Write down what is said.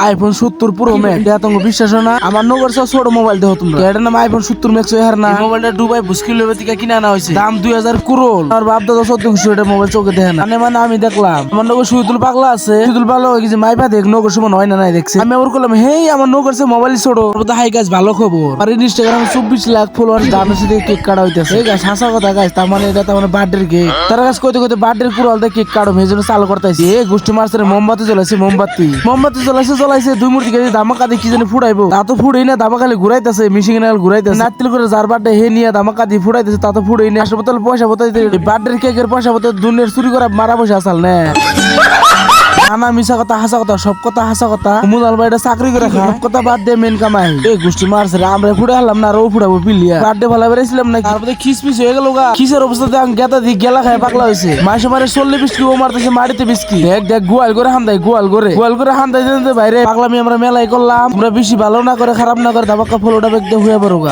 IPhone 70 pro max এটা তোমাকে বিশ্বাস হয় না আমার নগর ছোট মোবাইল দেখো তোমরা এটার নাম আইফোন 70 ম্যাক্স এর না মোবাইলটা দুবাই বুস্কিল থেকে কিনে আনা হয়েছে দাম 2000 করোড় আর বাপ দাদা 1400 এটা মোবাইল চোখে দেখে না মানে আমি দেখলাম আমার নগর সুইতুল পাগলা আছে সুইতুল পাগলা হয়ে গেছে মাইপা দেখ নগর সমান হয় না নাই দেখছে আমি ওর করলাম হেই আমার নগর সে মোবাইল ছোট হাই গাছ ভালো খবর আর ইনস্টাগ্রামে 24 লাখ ফলোয়ার দামের সাথে কেক কাটা হইতেছে এই গাছ হাসা কথা গাছ তার মানে এটা তার মানে বার্থডে কেক তার কাছে কইতে কইতে বার্থডে কুড়াল দিয়ে কেক কাটো মেজন্য চালু করতেছি এই গোষ্ঠী মার্চের মোমবাতি জ্বলাইছে মোমবাতি জ্বলাইছে দুই মূর্তি কেজি ধামাকা দিয়ে কি জানি ফুটাইবো তা তো ফুড়েই না ধামাকা খালি ঘুরাইতেছে মিশিং ঘুরাইতেছে নাতিল করে যার বার্থডে হে নিয়ে ধামাকা দিয়ে ফুটাইতেছে তা তো ফুড়েই না হাসপাতাল পয়সা বোতাই বার্থডে কেকের পয়সা বোতাই দুনিয়ার চুরি করা মারা পয়সা আসাল না নানা মিশা কথা হাসা কথা সব কথা হাসা কথা মুদাল ভাইটা চাকরি করে সব কথা বাদ দিয়ে মেন কামাই এই গোষ্ঠী মারছে আমরা ফুটে হারলাম না আর ও ফুটাবো পিলিয়া বার্থডে ভালো বেড়েছিলাম না তারপরে খিসপিস হয়ে গেল গা কিসের অবস্থাতে আমি গেতা দিয়ে গেলা খায় পাগলা হয়েছে মাসে মারে 40 বিস্কি ও মারতেছে মাটিতে বিস্কি দেখ গোয়াল করে হান্দাই দিতে বাইরে পাগলামি আমরা মেলাই করলাম আমরা বেশি ভালো না করে খারাপ না করে ধাবাক্কা ফলোটা বেগ দিয়ে হয়ে পড়ো গা।